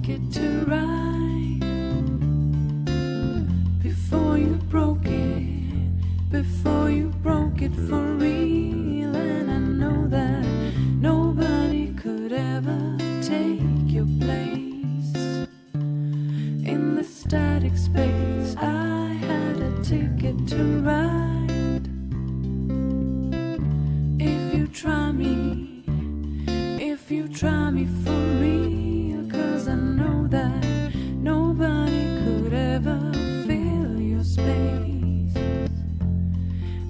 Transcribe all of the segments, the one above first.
ticket to ride before you broke it for real. And I know that nobody could ever take your place in the static space. I had a ticket to ride. If you try me for real, 'cause I know that nobody could ever fill your space,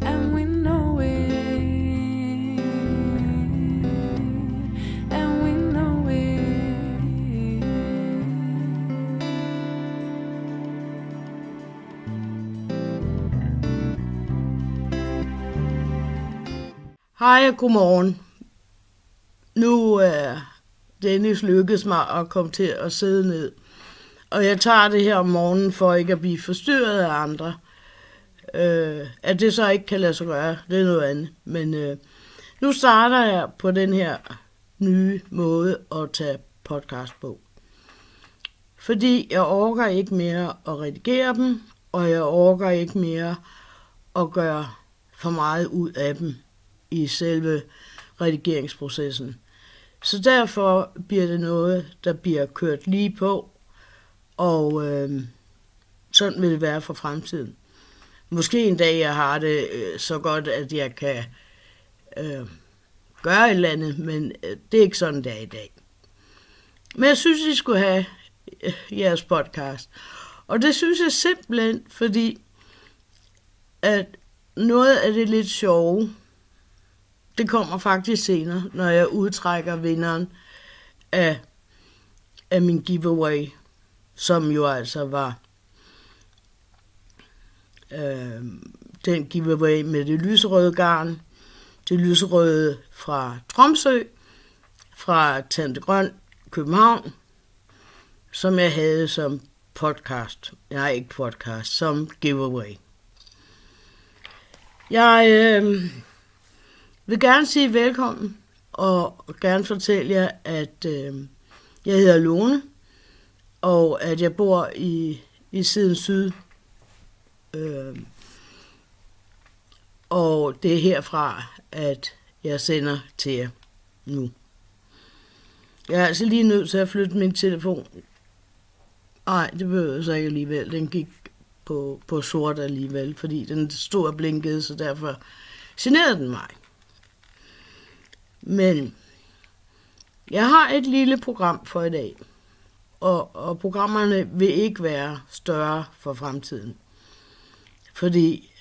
and we know it, and we know it. Hej og godmorgen. Nu er Dennis lykkedes mig at komme til at sidde ned. Og jeg tager det her om morgenen for ikke at blive forstyrret af andre. At det så ikke kan lade sig gøre, det er noget andet. Men nu starter jeg på den her nye måde at tage podcast på. Fordi jeg orker ikke mere at redigere dem, og jeg orker ikke mere at gøre for meget ud af dem i selve redigeringsprocessen. Så derfor bliver det noget, der bliver kørt lige på, og sådan vil det være for fremtiden. Måske en dag, jeg har det så godt, at jeg kan gøre et eller andet, men det er ikke sådan, det er i dag. Men jeg synes, I skulle have jeres podcast. Og det synes jeg simpelthen, fordi at noget af det lidt sjove, det kommer faktisk senere, når jeg udtrækker vinderen af min giveaway, som jo altså var den giveaway med det lyserøde garn, det lyserøde fra Tromsø, fra Tante Grøn, København, som jeg havde som podcast. Nej, ikke podcast, som giveaway. Jeg vil gerne sige velkommen, og gerne fortælle jer, at jeg hedder Lone, og at jeg bor i Siden Syd. Og det er herfra, at jeg sender til jer nu. Jeg er altså lige nødt til at flytte min telefon. Nej, det behøver så ikke alligevel. Den gik på sort alligevel, fordi den stod og blinkede, så derfor generede den mig. Men jeg har et lille program for i dag, og programmerne vil ikke være større for fremtiden. Fordi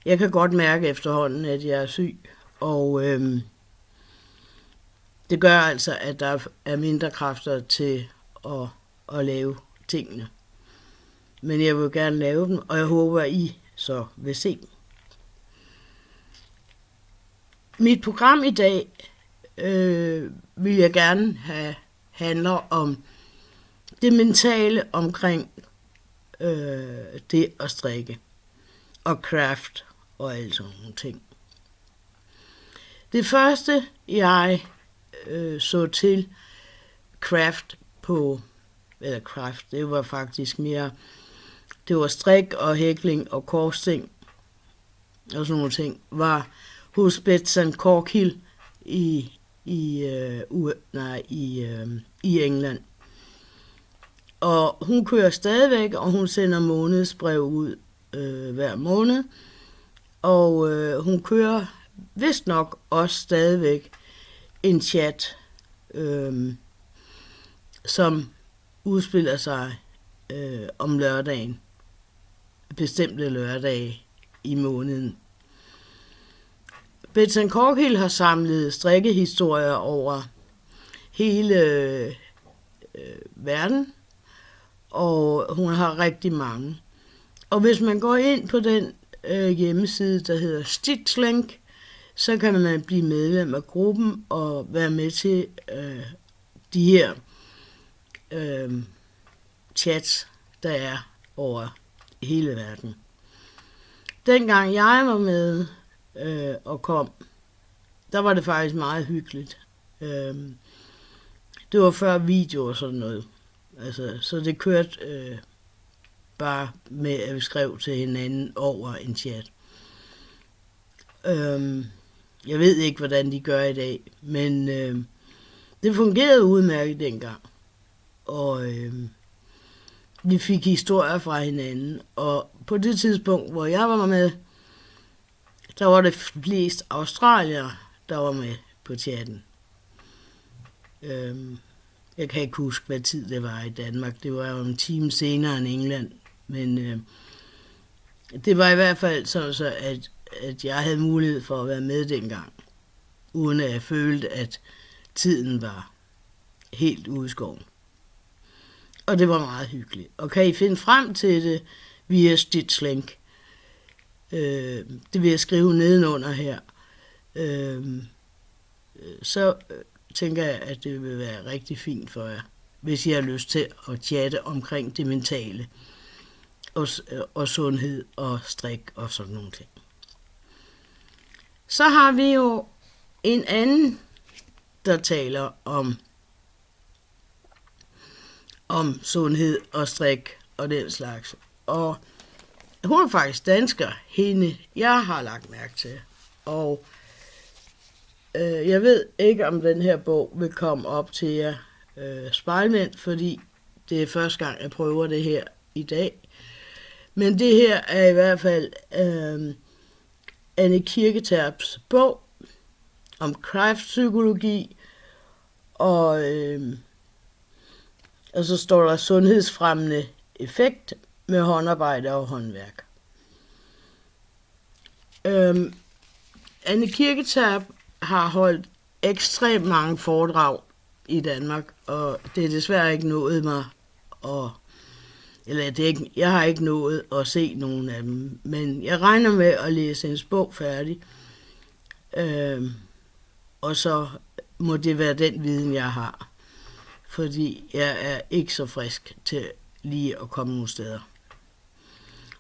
jeg kan godt mærke efterhånden, at jeg er syg, og det gør altså, at der er mindre kræfter til at lave tingene. Men jeg vil gerne lave dem, og jeg håber, I så vil se dem. Mit program i dag vil jeg gerne have handler om det mentale omkring det at strikke og craft og alle sådan nogle ting. Det første, jeg så til craft, det var faktisk mere, det var strik og hækling og korsting og sådan nogle ting, var hos Betsy Corkhill i England. Og hun kører stadigvæk, og hun sender månedsbrev ud hver måned. Og hun kører vist nok også stadigvæk en chat, som udspiller sig om lørdagen. Bestemte lørdage i måneden. Betsy Corkhill har samlet strikkehistorier over hele verden, og hun har rigtig mange. Og hvis man går ind på den hjemmeside, der hedder Stitchlink, så kan man blive medlem af gruppen og være med til de her chats, der er over hele verden. Dengang jeg var med og kom, der var det faktisk meget hyggeligt. Det var før video og sådan noget. Altså, så det kørte bare med, at vi skrev til hinanden over en chat. Jeg ved ikke, hvordan de gør i dag, men det fungerede udmærket dengang. Og vi fik historier fra hinanden, og på det tidspunkt, hvor jeg var med, der var det flest australiere, der var med på chatten. Jeg kan ikke huske, hvad tid det var i Danmark. Det var jo en time senere end England, men det var i hvert fald sådan, så at jeg havde mulighed for at være med dengang, uden at jeg følte, at tiden var helt ude i skoven. Og det var meget hyggeligt. Og kan I finde frem til det via Stitchlink? Det vil jeg skrive nedenunder her. Så tænker jeg, at det vil være rigtig fint for jer, hvis I har lyst til at chatte omkring det mentale og sundhed og strik og sådan nogle ting. Så har vi jo en anden, der taler om sundhed og strik og den slags. Og hun er faktisk dansker, hende jeg har lagt mærke til. Og jeg ved ikke, om den her bog vil komme op til jer spejlmænd, fordi det er første gang, jeg prøver det her i dag. Men det her er i hvert fald Anne Kirketerps bog om kræftpsykologi, og så står der sundhedsfremmende effekt med håndarbejde og håndværk. Anne Kirketerp har holdt ekstremt mange foredrag i Danmark, og det er desværre ikke nået mig jeg har ikke nået at se nogen af dem, men jeg regner med at læse hendes bog færdig, og så må det være den viden, jeg har, fordi jeg er ikke så frisk til lige at komme nogle steder.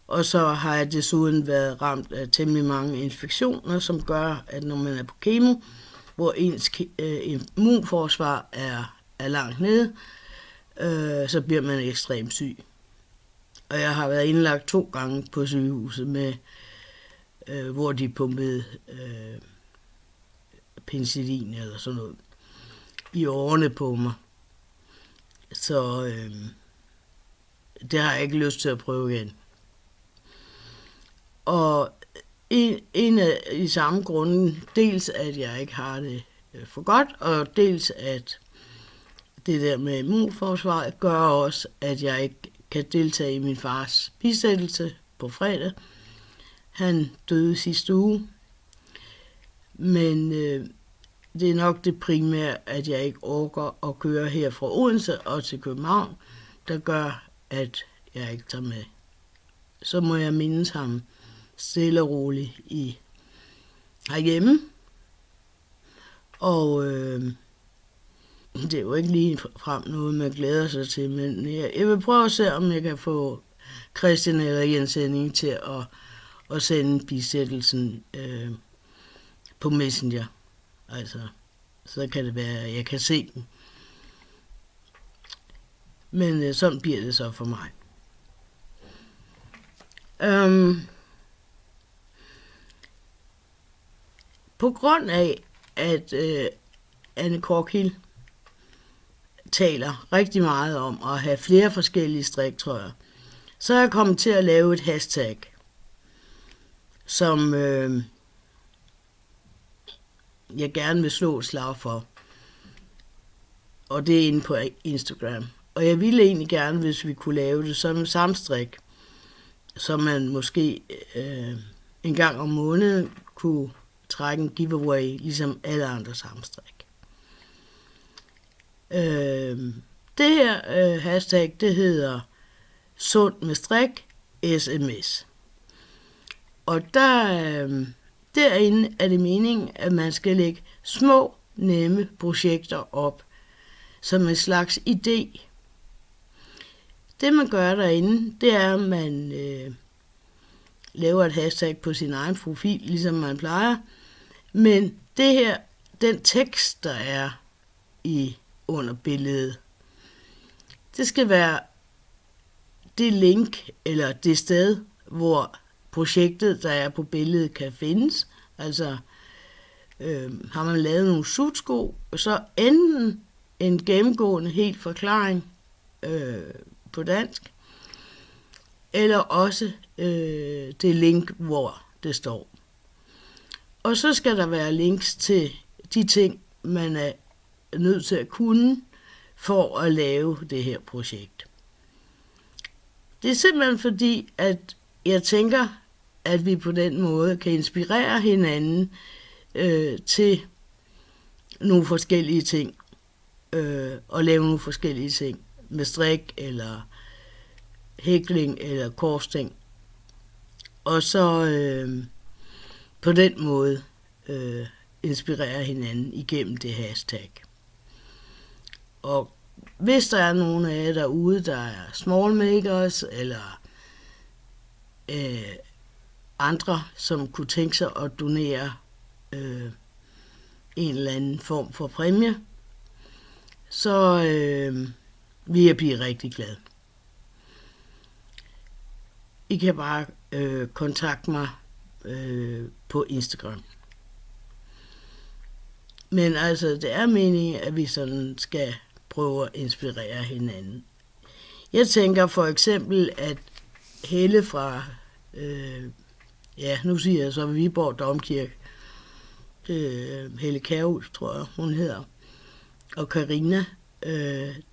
Og så har jeg desuden været ramt af temmelig mange infektioner, som gør, at når man er på kemo, hvor ens immunforsvar er langt nede, så bliver man ekstremt syg. Og jeg har været indlagt 2 gange på sygehuset, med, hvor de pumpede penicillin eller sådan noget i årene på mig. Så det har jeg ikke lyst til at prøve igen. Og en af de samme grunde, dels at jeg ikke har det for godt, og dels at det der med immunforsvaret gør også, at jeg ikke kan deltage i min fars bisættelse på fredag. Han døde sidste uge, men det er nok det primære, at jeg ikke orker at køre her fra Odense og til København, der gør, at jeg ikke tager med. Så må jeg mindes ham stille og roligt herhjemme. Og det er jo ikke lige frem noget, man glæder sig til, men jeg vil prøve at se, om jeg kan få Christian eller Jens Henning til at sende bisættelsen på Messenger. Altså, så kan det være, at jeg kan se den. Men sådan bliver det så for mig. På grund af, at Anne Korkild taler rigtig meget om at have flere forskellige striktrøjer, så er jeg kommet til at lave et hashtag, som jeg gerne vil slå et slag for. Og det er inde på Instagram. Og jeg ville egentlig gerne, hvis vi kunne lave det som en samstrik, så man måske en gang om måneden kunne trække en giveaway, ligesom alle andre samstrik. Det her hashtag, det hedder Sund med strik SMS. Og derinde er det meningen, at man skal lægge små, nemme projekter op, som en slags idé. Det man gør derinde, det er, at man laver et hashtag på sin egen profil, ligesom man plejer. Men det her, den tekst, der er i under billedet. Det skal være det link eller det sted, hvor projektet, der er på billedet, kan findes. Altså har man lavet nogle sutsko, så enten en gennemgående helt forklaring på dansk, eller også det link, hvor det står. Og så skal der være links til de ting, man er nødt til at kunne for at lave det her projekt. Det er simpelthen fordi, at jeg tænker, at vi på den måde kan inspirere hinanden til nogle forskellige ting, og lave nogle forskellige ting med strik, eller hækling, eller korsting. Og så på den måde inspirere hinanden igennem det hashtag. Og hvis der er nogen af jer derude, der er small makers, eller andre, som kunne tænke sig at donere en eller anden form for præmie, så vil jeg blive rigtig glad. I kan bare kontakte mig på Instagram. Men altså, det er meningen, at vi sådan skal prøve at inspirere hinanden. Jeg tænker for eksempel, at Helle fra, nu siger jeg så Viborg Domkirke, Helle Kærhus, tror jeg, hun hedder, og Karina,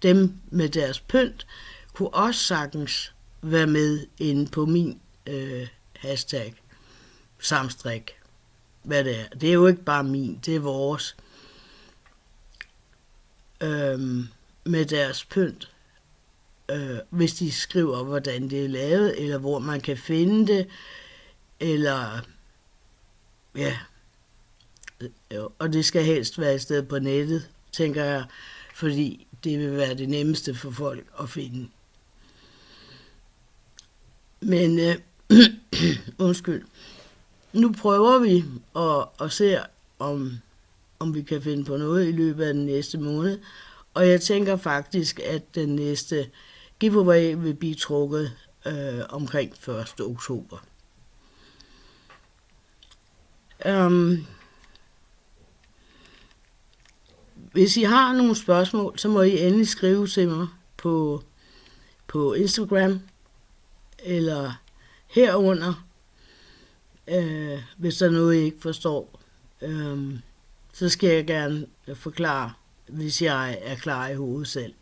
dem med deres pynt, kunne også sagtens være med inde på min hashtag samstrik. Hvad det er. Det er jo ikke bare min, det er vores. Med deres pynt. Hvis de skriver, hvordan det er lavet, eller hvor man kan finde det, eller ja. Og det skal helst være et sted på nettet, tænker jeg, fordi det vil være det nemmeste for folk at finde. Men undskyld. Nu prøver vi at se, om vi kan finde på noget i løbet af den næste måned. Og jeg tænker faktisk, at den næste giveaway vil blive trukket omkring 1. oktober. Hvis I har nogle spørgsmål, så må I endelig skrive til mig på Instagram eller herunder, hvis der er noget, I ikke forstår. Så skal jeg gerne forklare, hvis jeg er klar i hovedet selv.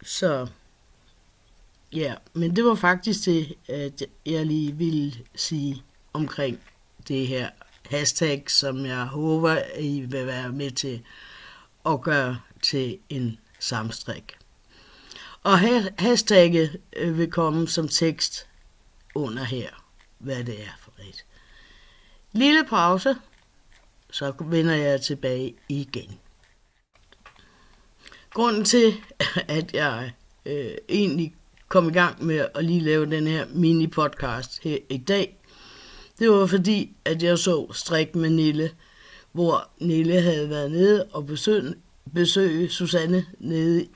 Så ja, men det var faktisk det, at jeg lige ville sige omkring det her hashtag, som jeg håber, I vil være med til at gøre til en samstrik. Og hashtagget vil komme som tekst under her, hvad det er for et. Lille pause, så vender jeg tilbage igen. Grunden til, at jeg egentlig kom i gang med at lige lave den her mini-podcast her i dag, det var fordi, at jeg så Strik med Nille, hvor Nille havde været nede og besøge Susanne nede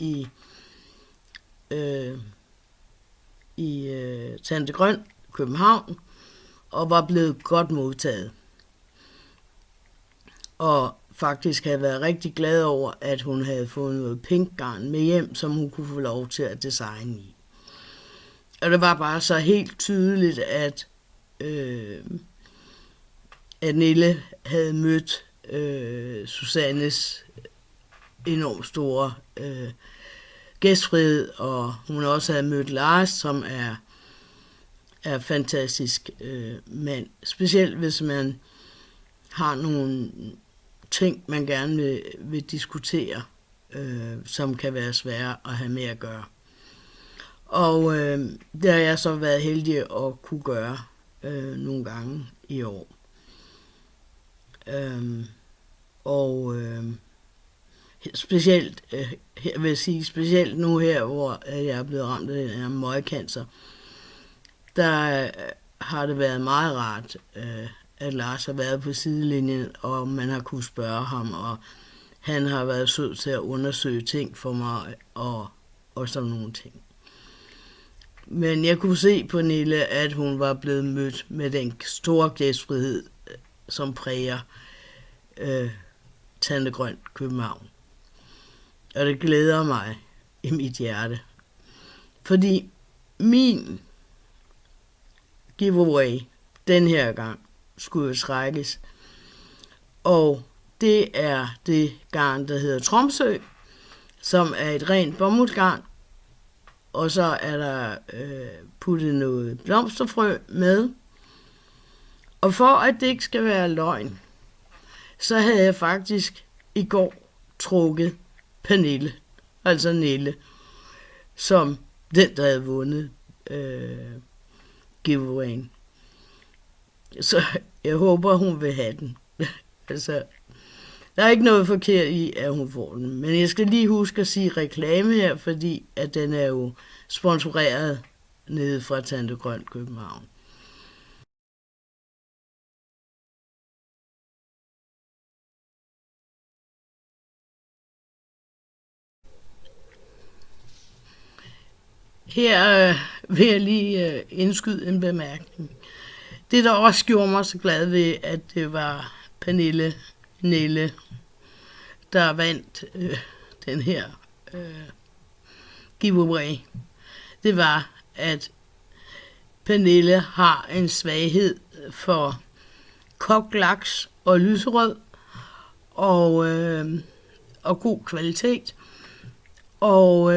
i Tante Grøn, København, og var blevet godt modtaget. Og faktisk havde været rigtig glad over, at hun havde fået noget pinkgarn med hjem, som hun kunne få lov til at designe i. Og det var bare så helt tydeligt, at Nille havde mødt Susannes enormt store gæstfrihed, og hun også havde mødt Lars, som er fantastisk mand. Specielt hvis man har nogle ting, man gerne vil diskutere, som kan være svære at have med at gøre. Og det har jeg så været heldig at kunne gøre nogle gange i år. Specielt, jeg vil sige, specielt nu her, hvor jeg er blevet ramt af den her møgcancer, der har det været meget rart, at Lars har været på sidelinjen, og man har kunne spørge ham, og han har været sød til at undersøge ting for mig, og sådan nogle ting. Men jeg kunne se på Nille, at hun var blevet mødt med den store gæstfrihed, som præger Tante Grøn København. Og det glæder mig i mit hjerte. Fordi min giveaway den her gang skulle jo trækkes. Og det er det garn, der hedder Tromsø, som er et rent bomuldsgarn. Og så er der puttet noget blomsterfrø med. Og for at det ikke skal være løgn, så havde jeg faktisk i går trukket Pernille, altså Nille, som den, der havde vundet giveawayen. Så jeg håber, hun vil have den. Altså, der er ikke noget forkert i, at hun får den. Men jeg skal lige huske at sige reklame her, fordi at den er jo sponsoreret nede fra Tante Grøn København. Her vil jeg lige indskyde en bemærkning. Det, der også gjorde mig så glad ved, at det var Pernille Nille, der vandt den her giveaway, det var, at Pernille har en svaghed for kogt laks og lyserød og god kvalitet. Og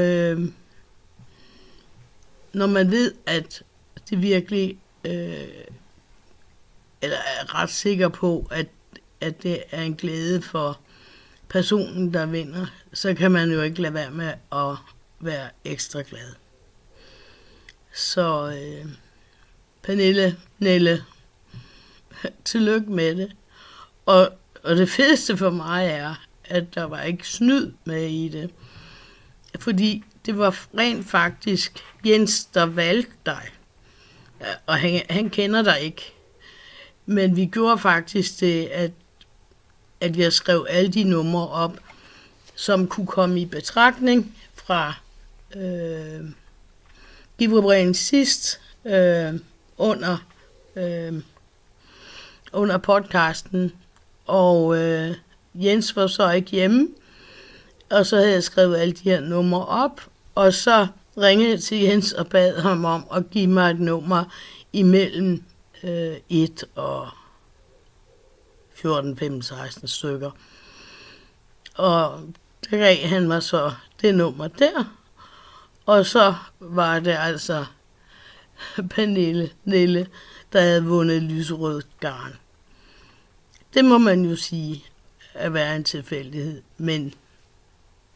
når man ved, at det virkelig eller er ret sikker på, at det er en glæde for personen, der vinder, så kan man jo ikke lade være med at være ekstra glad. Så Pernille, Nelle, tillykke med det. Og det fedeste for mig er, at der var ikke snyd med i det. Fordi det var rent faktisk Jens, der valgte dig. Og han kender dig ikke. Men vi gjorde faktisk det, at jeg skrev alle de numre op, som kunne komme i betragtning fra giveawayen sidst under podcasten. Og Jens var så ikke hjemme, og så havde jeg skrevet alle de her numre op, og så ringede jeg til Jens og bad ham om at give mig et nummer imellem 1 og 14, 15, 16 stykker. Og der gav han mig så det nummer der, og så var det altså Pernille Nille, der havde vundet lyserød garn. Det må man jo sige at være en tilfældighed, men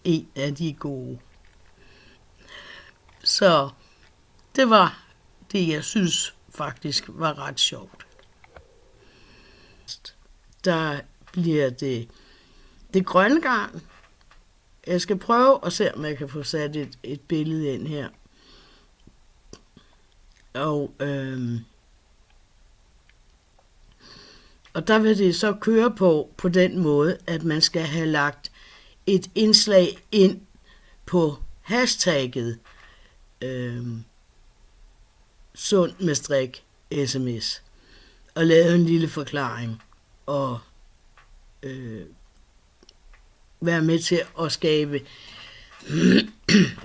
en af de gode. Så det var det, jeg synes faktisk var ret sjovt. Der bliver det grønne garn. Jeg skal prøve at se, om jeg kan få sat et billede ind her. Og der vil det så køre på den måde, at man skal have lagt et indslag ind på hashtagget sund med strik sms og lave en lille forklaring og være med til at skabe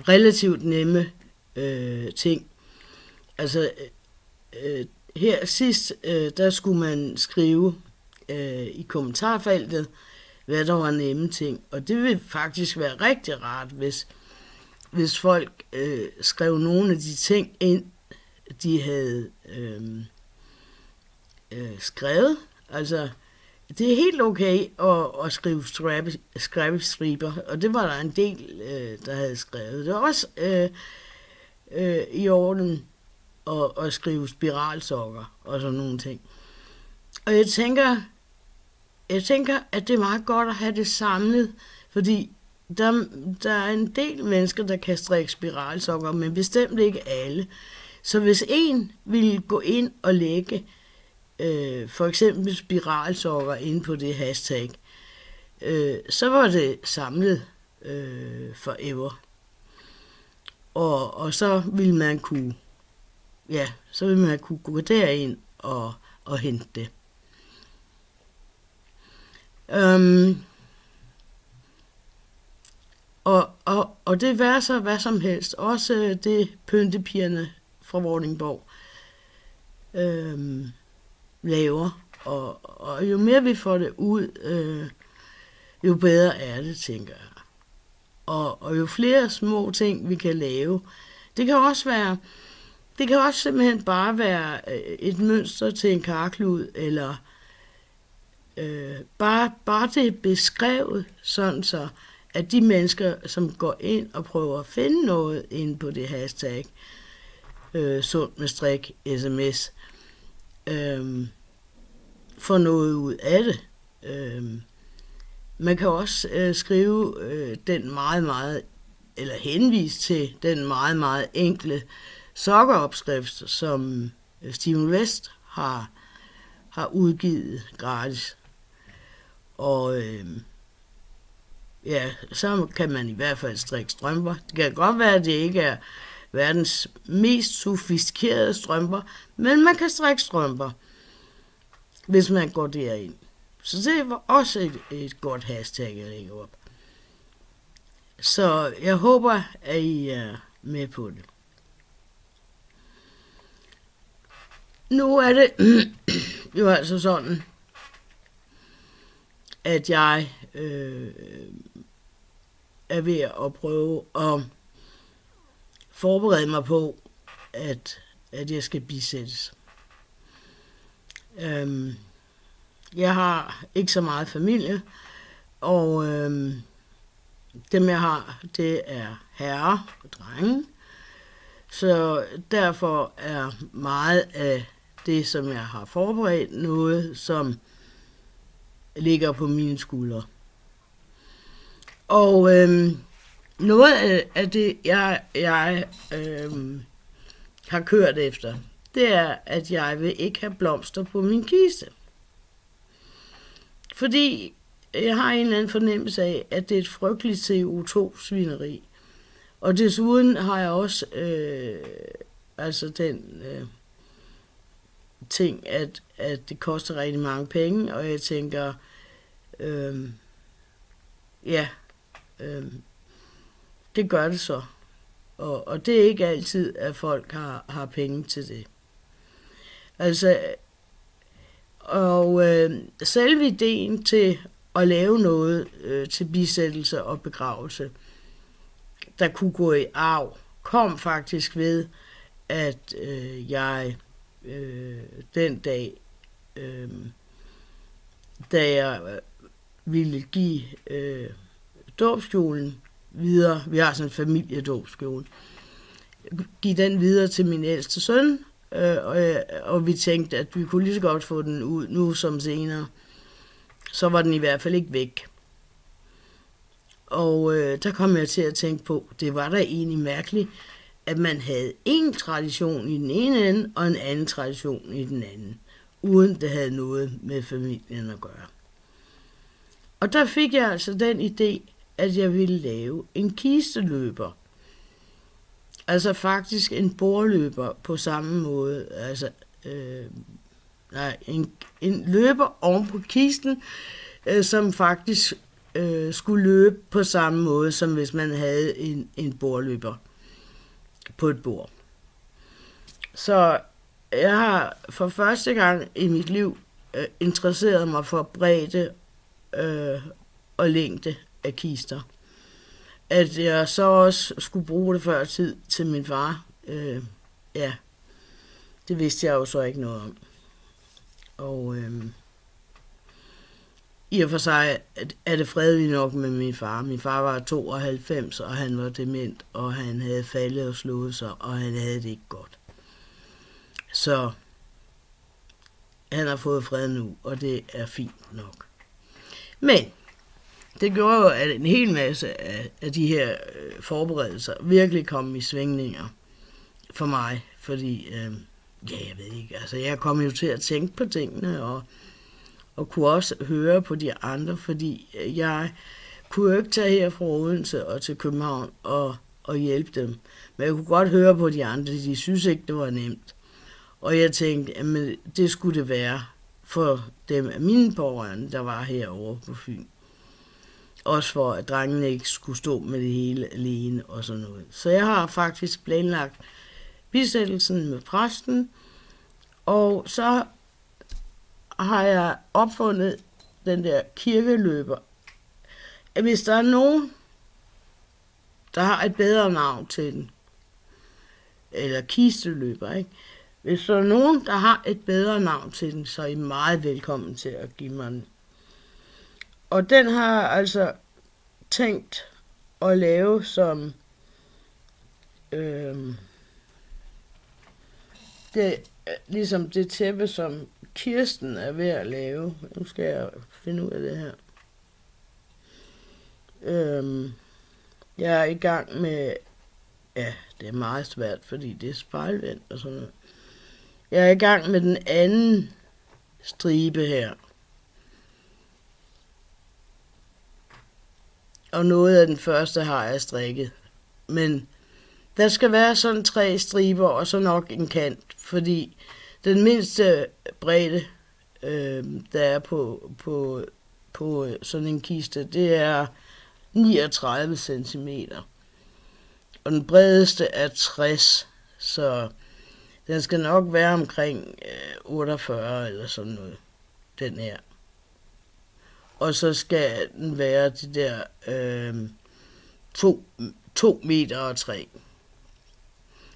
relativt nemme ting. Altså her sidst, der skulle man skrive i kommentarfeltet, hvad der var nemme ting. Og det vil faktisk være rigtig rart, hvis folk skrev nogle af de ting ind, de havde skrevet. Altså, det er helt okay at skrive scrappy striber, og det var der en del, der havde skrevet. Det var også i orden at skrive spiralsokker og sådan nogle ting. Og jeg tænker, at det er meget godt at have det samlet, fordi der er en del mennesker, der kan strikke spiralsokker, men bestemt ikke alle. Så hvis en ville gå ind og lægge for eksempel spiralsokker inde på det hashtag, så var det samlet forever. Og så ville man kunne, gå derind og hente det. Og det var så hvad som helst. Også det pyntepigerne fra Vordingborg laver. Og jo mere vi får det ud, jo bedre er det, tænker jeg. Og jo flere små ting vi kan lave. Det kan også simpelthen bare være et mønster til en karklud, eller bare det er beskrevet, sådan så at de mennesker, som går ind og prøver at finde noget inde på det hashtag, sund med strik, sms, får noget ud af det. Man kan også skrive den eller henvise til den meget, meget enkle sokkeopskrift, som Steven West har udgivet gratis. Og så kan man i hvert fald strikke strømper. Det kan godt være, at det ikke er verdens mest sofistikerede strømper, men man kan strikke strømper, hvis man går derind. Så det var også et godt hashtag, jeg lægger op. Så jeg håber, at I er med på det. Nu er det jo altså sådan, at jeg er ved at prøve at forberede mig på, at jeg skal bisættes. Jeg har ikke så meget familie, og dem jeg har, det er herrer og drenge. Så derfor er meget af det, som jeg har forberedt, noget, som ligger på mine skuldre. Og noget af det, jeg har kørt efter, det er, at jeg vil ikke have blomster på min kiste. Fordi jeg har en eller anden fornemmelse af, at det er et frygteligt CO2-svineri. Og desuden har jeg også den ting, at det koster rigtig mange penge, og jeg tænker, det gør det så. Og det er ikke altid, at folk har penge til det. Selve ideen til at lave noget til bisættelse og begravelse, der kunne gå i arv, kom faktisk ved, at jeg den dag, da jeg ville give dåbskjolen videre, vi har sådan en familiedåbskjole, give den videre til min ældste søn, og vi tænkte, at vi kunne lige så godt få den ud nu som senere. Så var den i hvert fald ikke væk. Og der kom jeg til at tænke på, det var da egentlig mærkeligt, at man havde en tradition i den ene ende, og en anden tradition i den anden, uden det havde noget med familien at gøre. Og der fik jeg altså den idé, at jeg ville lave en kisteløber. Altså faktisk en bordløber på samme måde. En løber oven på kisten, som faktisk skulle løbe på samme måde, som hvis man havde en bordløber på et bord. Så jeg har for første gang i mit liv interesseret mig for bredde og længde af kister. At jeg så også skulle bruge det før tid til min far, det vidste jeg jo så ikke noget om. Og i og for sig er det fredeligt nok med min far. Min far var 92, og han var dement, og han havde faldet og slået sig, og han havde det ikke godt. Så han har fået fred nu, og det er fint nok. Men det gjorde jo, at en hel masse af de her forberedelser virkelig kom i svingninger for mig, fordi Ja, jeg ved ikke. Altså, jeg kom jo til at tænke på tingene, og kunne også høre på de andre, fordi jeg kunne jo ikke tage her fra Odense og til København og hjælpe dem. Men jeg kunne godt høre på de andre, de synes ikke, det var nemt. Og jeg tænkte, at det skulle det være for dem af mine pårørende, der var herovre på Fyn. Også for, at drengene ikke skulle stå med det hele alene og sådan noget. Så jeg har faktisk planlagt bisættelsen med præsten, og så har jeg opfundet den der kirkeløber. Hvis der er nogen, der har et bedre navn til den, eller kisteløber, ikke? Hvis der er nogen, der har et bedre navn til den, så er I meget velkommen til at give mig den. Og den har jeg altså tænkt at lave som ligesom det tæppe, som Kirsten er ved at lave. Nu skal jeg finde ud af det her. Jeg er i gang med, ja, det er meget svært, fordi det er spejlvendt og sådan noget. Jeg er i gang med den anden stribe her. Og noget af den første har jeg strikket. Men der skal være sådan 3 striber og så nok en kant, fordi den mindste bredde, der er på sådan en kiste, det er 39 cm. Og den bredeste er 60, så den skal nok være omkring 48 eller sådan noget, den her. Og så skal den være de der 2 meter og 3.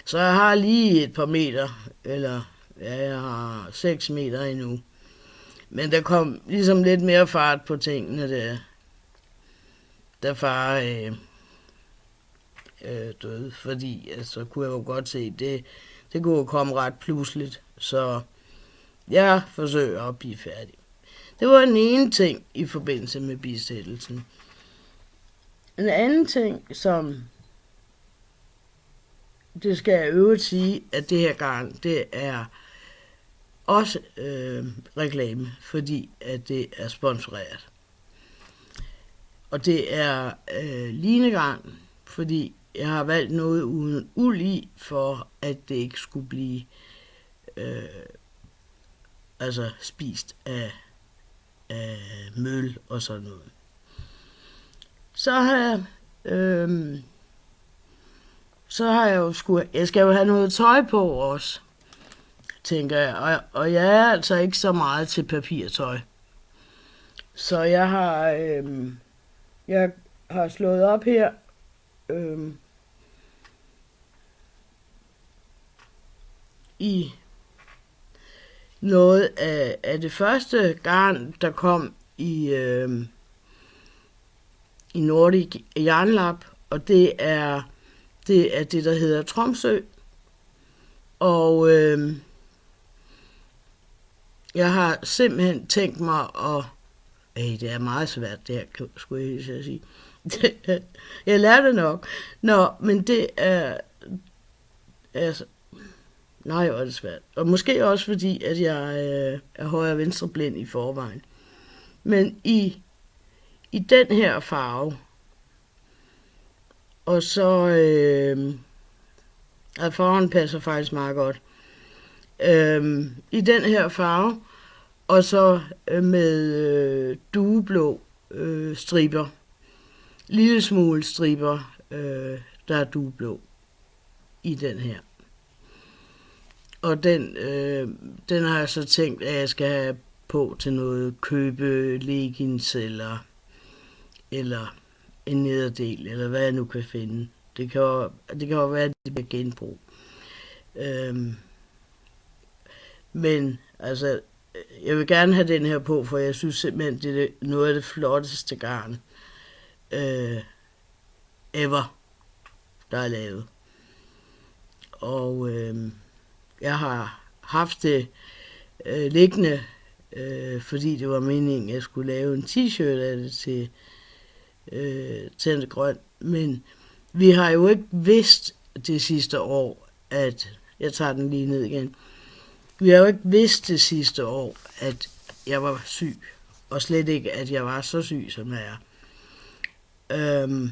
Så jeg har lige et par meter, eller ja, jeg har 6 meter endnu. Men der kom ligesom lidt mere fart på tingene, da far døde, fordi altså, kunne jeg jo godt se, det kunne komme ret pludseligt. Så jeg forsøger at blive færdig. Det var den ene ting i forbindelse med bisættelsen. En anden ting, som det skal jeg øvrigt sige, at det her garn, det er også reklame, fordi at det er sponsoreret. Og det er linegarn, fordi jeg har valgt noget uden uld i, for at det ikke skulle blive spist af møl og sådan noget. Så har jeg jo jeg skal jo have noget tøj på også, tænker jeg. Og jeg er altså ikke så meget til papirtøj. Så jeg har slået op her. I noget af det første garn, der kom i Nordic Yarnlab, og det er det, der hedder Tromsø. Og jeg har simpelthen tænkt mig det er meget svært, det her, skulle jeg sige. Jeg lærer det nok. Men det er altså, nej, hvor er det svært. Og måske også fordi, at jeg er højre- og venstreblind i forvejen. Men i den her farve, og så farven passer faktisk meget godt. I den her farve, og så med dueblå striber. Lille smule striber, der er dueblå i den her. Og den har jeg så tænkt, at jeg skal have på til noget købe leggings eller en nederdel, eller hvad jeg nu kan finde. Det kan jo være, at det bliver genbrug. Men altså, jeg vil gerne have den her på, for jeg synes simpelthen, det er noget af det flotteste garn ever, der er lavet. Og jeg har haft det liggende, fordi det var meningen, at jeg skulle lave en t-shirt af det til Tante Grøn. Men vi har jo ikke vidst det sidste år, at jeg tager den lige ned igen, vi har jo ikke vidst det sidste år, at jeg var syg. Og slet ikke, at jeg var så syg, som jeg er.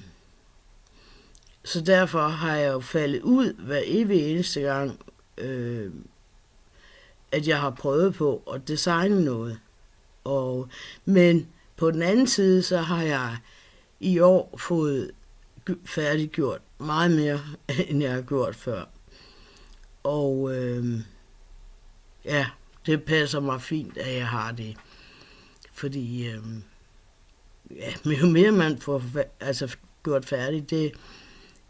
Så derfor har jeg jo faldet ud hver evig eneste gang, at jeg har prøvet på at designe noget. Men på den anden side, så har jeg i år fået færdiggjort meget mere, end jeg har gjort før. Og ja, det passer mig fint, at jeg har det. Fordi jo mere man får gjort færdigt,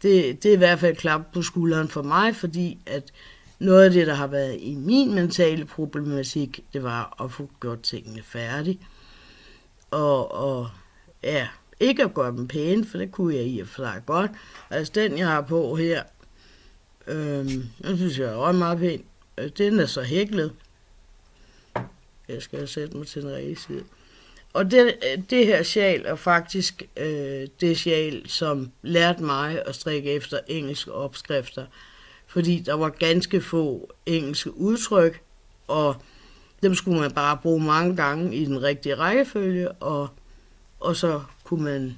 det er i hvert fald klap på skulderen for mig, fordi at noget af det, der har været i min mentale problematik, det var at få gjort tingene færdigt. Og ja, ikke at gøre dem pæne, for det kunne jeg i og for sig godt. Altså den, jeg har på her, den synes jeg er meget pæn. Den er så hæklet. Jeg skal sætte mig til den rigtige side. Og det her sjal er faktisk det sjal, som lærte mig at strikke efter engelske opskrifter. Fordi der var ganske få engelske udtryk, og dem skulle man bare bruge mange gange i den rigtige rækkefølge, og så kunne man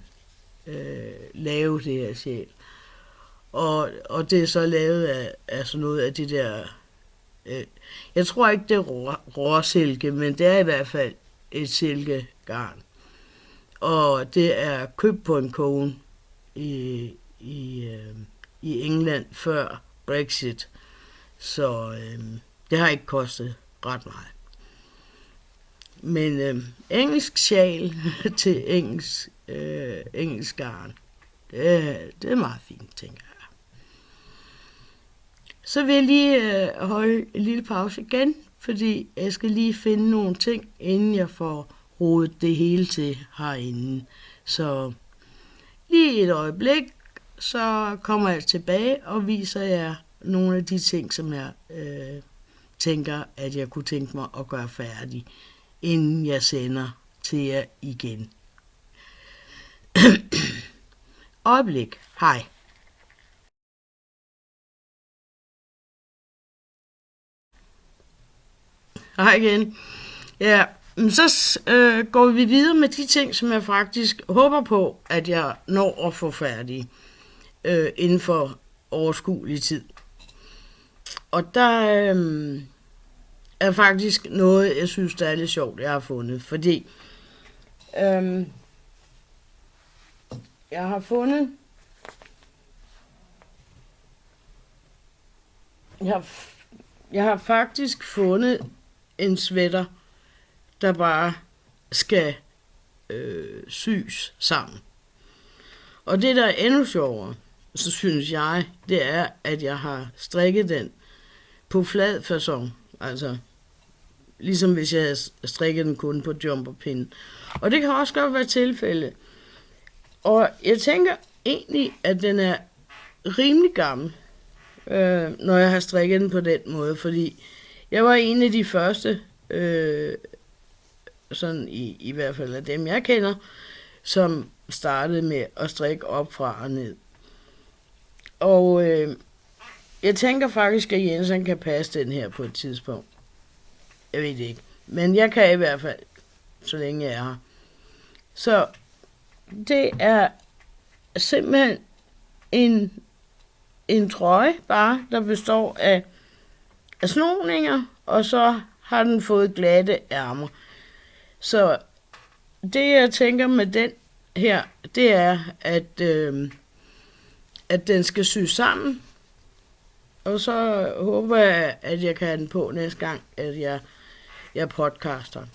lave det her sjal. Og det er så lavet af sådan noget af det der... jeg tror ikke, det er råsilke, men det er i hvert fald et silkegarn. Og det er købt på en kone i England før Brexit. Så det har ikke kostet ret meget. Men engelsk sjal til engelsk garn, det er meget fint, tænker jeg. Så vil jeg lige holde en lille pause igen, fordi jeg skal lige finde nogle ting, inden jeg får rodet det hele til herinde. Så lige et øjeblik, så kommer jeg tilbage og viser jer nogle af de ting, som jeg tænker, at jeg kunne tænke mig at gøre færdig, inden jeg sender til jer igen. Øjeblik. Hej. Hej igen. Ja, så går vi videre med de ting, som jeg faktisk håber på, at jeg når at få færdige inden for overskuelig tid. Og der er faktisk noget, jeg synes, der er lidt sjovt, jeg har fundet. Fordi jeg har faktisk fundet en sweater, der bare skal sys sammen. Og det, der er endnu sjovere, så synes jeg, det er, at jeg har strikket den på flad facon. Altså, ligesom hvis jeg havde strikket den kun på jumperpinden. Og det kan også godt være tilfældet. Og jeg tænker egentlig, at den er rimelig gammel, når jeg har strikket den på den måde, fordi jeg var en af de første, sådan i hvert fald af dem, jeg kender, som startede med at strikke op fra og ned. Og jeg tænker faktisk, at Jensen kan passe den her på et tidspunkt. Jeg ved det ikke. Men jeg kan i hvert fald, så længe jeg er her. Så det er simpelthen en trøje, bare, der består af snoninger, og så har den fået glatte ærmer. Så det, jeg tænker med den her, det er, at den skal sys sammen. Og så håber jeg, at jeg kan have den på næste gang, at jeg podcaster.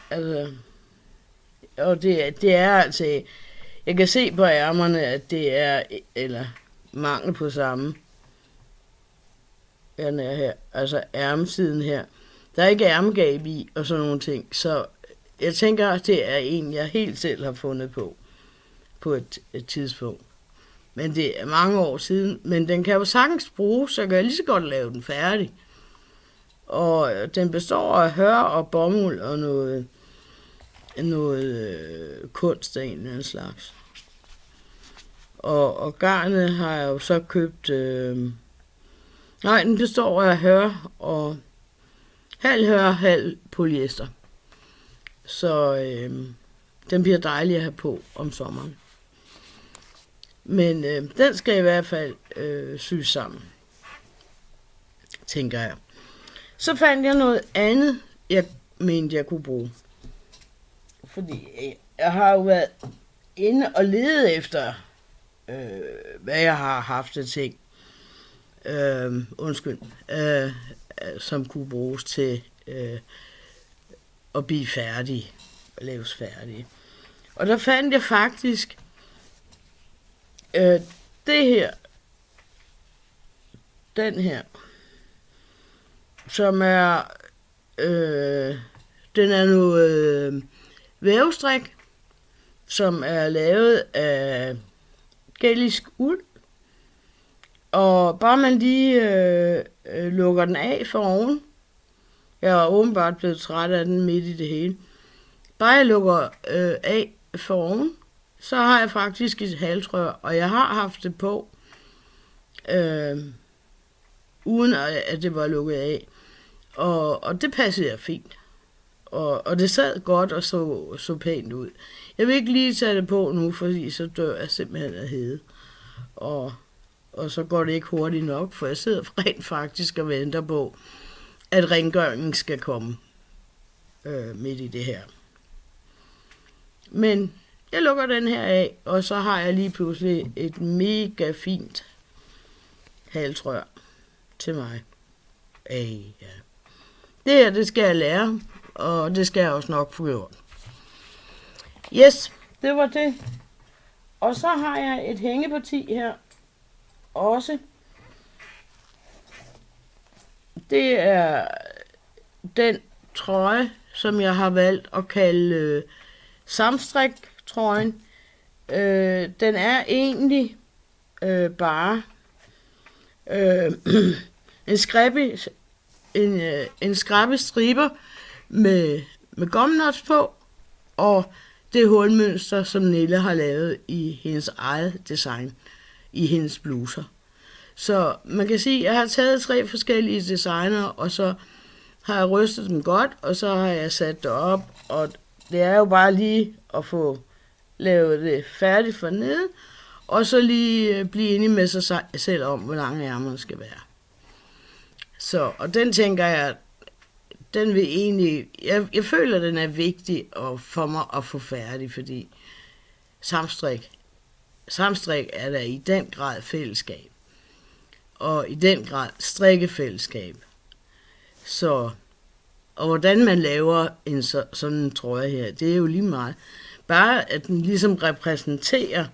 Altså, og det er altså, jeg kan se på ærmerne, at det er, eller mangel på samme. Den er her, altså ærmesiden her. Der er ikke ærmegab i, og sådan nogle ting. Så jeg tænker, at det er en, jeg helt selv har fundet på et tidspunkt. Men det er mange år siden. Men den kan jo sagtens bruges, så kan jeg lige så godt lave den færdig. Og den består af hør og bomuld og noget kunst af en eller anden slags. Og garnet har jeg jo så købt Nej, den består af hør og halv polyester. Så den bliver dejlig at have på om sommeren. Men den skal i hvert fald syes sammen, tænker jeg. Så fandt jeg noget andet, jeg mente, jeg kunne bruge. Fordi jeg har jo været inde og lede efter, hvad jeg har haft af ting. Som kunne bruges til at blive færdig, at laves færdig. Og der fandt jeg faktisk det her, den her, som er, den er noget vævestrik, som er lavet af gælisk uld. Og bare man lige lukker den af for oven. Jeg er åbenbart blevet træt af den midt i det hele. Bare jeg lukker af for oven, så har jeg faktisk et halsrør, og jeg har haft det på, uden at det var lukket af. Og det passede jeg fint. Og det sad godt og så pænt ud. Jeg vil ikke lige tage det på nu, fordi så dør jeg simpelthen af hede. Og så går det ikke hurtigt nok, for jeg sidder rent faktisk og venter på, at rengøringen skal komme midt i det her. Men jeg lukker den her af, og så har jeg lige pludselig et mega fint halsrør til mig. Ja. Det her, det skal jeg lære, og det skal jeg også nok få gjort. Yes, det var det. Og så har jeg et hængeparti her også. Det er den trøje, som jeg har valgt at kalde samstrik-trøjen. Den er egentlig bare en skrabbe striber med gomnuts på, og det hulmønster, som Nille har lavet i hendes eget design, i hendes bluser. Så man kan sige, at jeg har taget 3 forskellige designer, og så har jeg rystet dem godt, og så har jeg sat det op, og det er jo bare lige at få lavet det færdigt for nede, og så lige blive enig med sig selv om, hvor lange ærmerne skal være. Så, og den tænker jeg, den vil egentlig, jeg føler, den er vigtig for mig at få færdig, fordi samstrik er der i den grad fællesskab, og i den grad strikkefællesskab. Så, og hvordan man laver sådan en trøje her, det er jo lige meget. Bare at den ligesom repræsenterer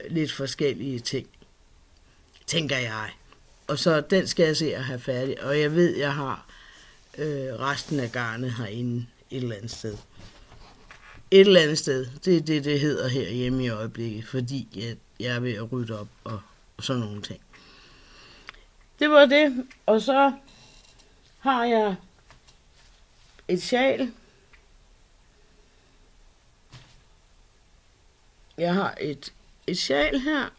lidt forskellige ting, tænker jeg. Og så den skal jeg se at have færdig, og jeg ved, jeg har resten af garnet herinde et eller andet sted. Et eller andet sted, det er det hedder herhjemme i øjeblikket, fordi jeg er ved at rydde op og sådan nogle ting. Det var det, og så har jeg et sjal. Jeg har et sjal her.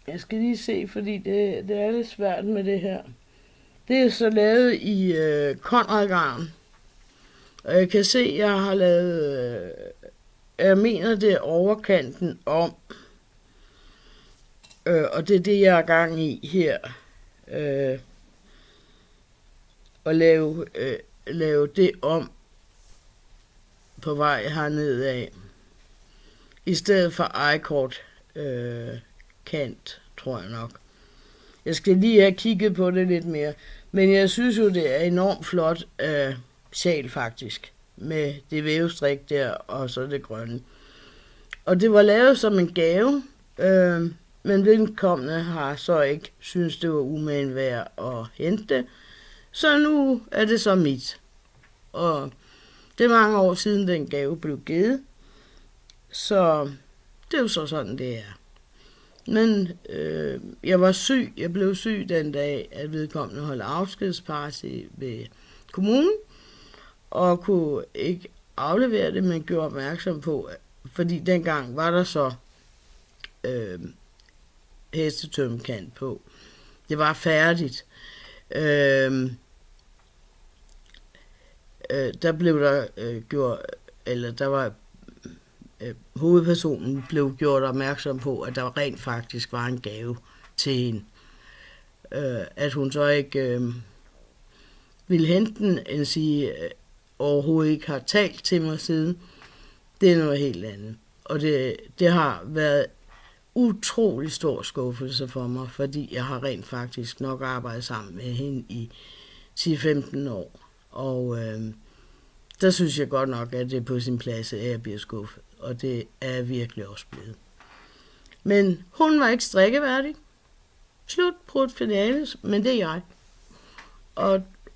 Jeg skal lige se, fordi det er lidt svært med det her. Det er så lavet i Conradgarn. Og jeg kan se, at jeg har lavet, jeg mener det er overkanten om. Og det er det, jeg er gang i her. At lave det om på vej hernede af. I stedet for i-kort kant, tror jeg nok. Jeg skal lige have kigget på det lidt mere. Men jeg synes jo, det er enormt flot sjal faktisk. Med det vævestrik der, og så det grønne. Og det var lavet som en gave. Men vedkommende har så ikke synes det var umagen værd at hente det. Så nu er det så mit. Og det er mange år siden den gave blev givet. Så det er jo så sådan det er. Men jeg var syg. Jeg blev syg den dag, at vedkommende holdt afskedsparty ved kommunen. Og kunne ikke aflevere det, men gjorde opmærksom på, fordi dengang var der så hestetømkant på. Det var færdigt. Der blev der gjort, eller der var hovedpersonen blev gjort opmærksom på, at der rent faktisk var en gave til hende. At hun så ikke ville hente den, end sige, overhovedet ikke har talt til mig siden, det er noget helt andet. Og det har været utrolig stor skuffelse for mig, fordi jeg har rent faktisk nok arbejdet sammen med hende i 10-15 år. Og der synes jeg godt nok, at det er på sin plads, at jeg bliver skuffet. Og det er jeg virkelig også blevet. Men hun var ikke strikkeværdig. Slut på et finale, men det er jeg.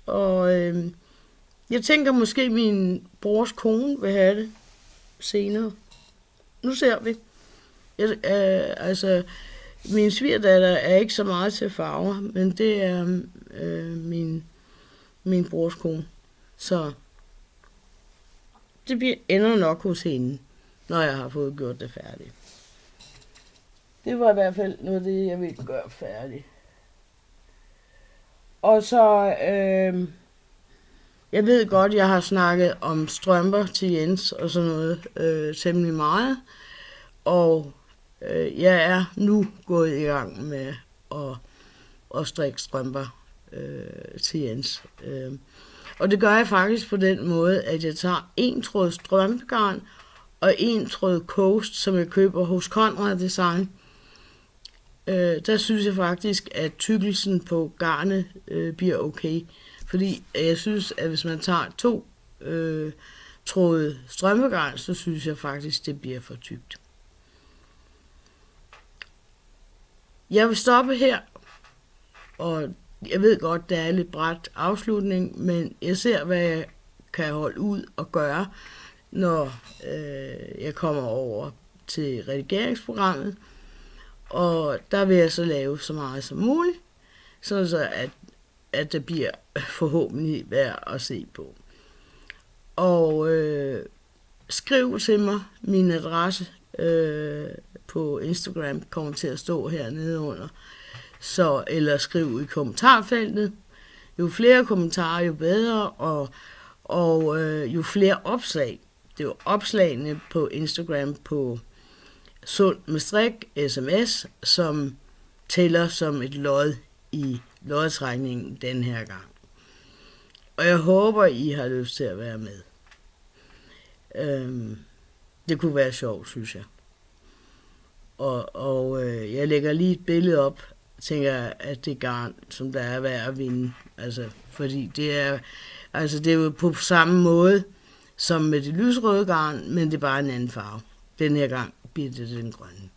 Og jeg tænker måske, min brors kone vil have det senere. Nu ser vi. Min svigerdatter er ikke så meget til farver, men det er min brors kone. Så det ender nok hos hende, når jeg har fået gjort det færdigt. Det var i hvert fald noget af det, jeg ville gøre færdigt. Og så, jeg ved godt, jeg har snakket om strømper til Jens og sådan noget temmelig meget. Og jeg er nu gået i gang med at strikke strømper til Jens. Og det gør jeg faktisk på den måde, at jeg tager en tråd strømpegarn og en tråd coast, som jeg køber hos Conrad Design. Der synes jeg faktisk, at tykkelsen på garnet bliver okay. Fordi jeg synes, at hvis man tager 2 tråde strømpegarn, så synes jeg faktisk, det bliver for tykt. Jeg vil stoppe her, og jeg ved godt, det er lidt brat afslutning, men jeg ser, hvad jeg kan holde ud og gøre, når jeg kommer over til redigeringsprogrammet. Og der vil jeg så lave så meget som muligt, så at det bliver forhåbentlig værd at se på. Og skriv til mig, min adresse på Instagram kommer til at stå hernede under. Eller skriv i kommentarfeltet. Jo flere kommentarer, jo bedre, og jo flere opslag. Det er jo opslagene på Instagram på Sund med Strik SMS, som tæller som et lod i lodtrækningen den her gang. Og jeg håber, I har lyst til at være med. Det kunne være sjovt, synes jeg. Og jeg lægger lige et billede op, tænker, at det er garn, som der er værd at vinde. Altså, fordi det er jo på samme måde som med det lysrøde garn, men det er bare en anden farve. Den her gang bliver det den grønne.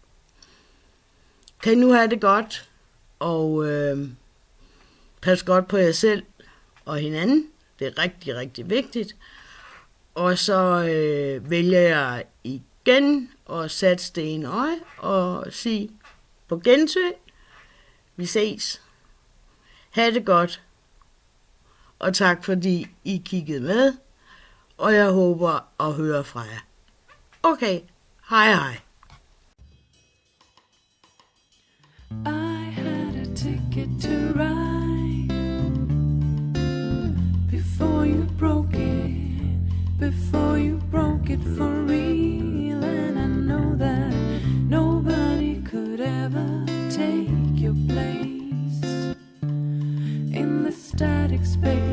Kan I nu have det godt, og pas godt på jer selv og hinanden. Det er rigtig, rigtig vigtigt. Og så vælger jeg igen at sætte sten øje og sige på gensyn. Vi ses. Ha' det godt. Og tak fordi I kiggede med. Og jeg håber at høre fra jer. Okay. Hej hej. I had a ticket to ride before you broke it for real, and I know that nobody could ever take your place in the static space.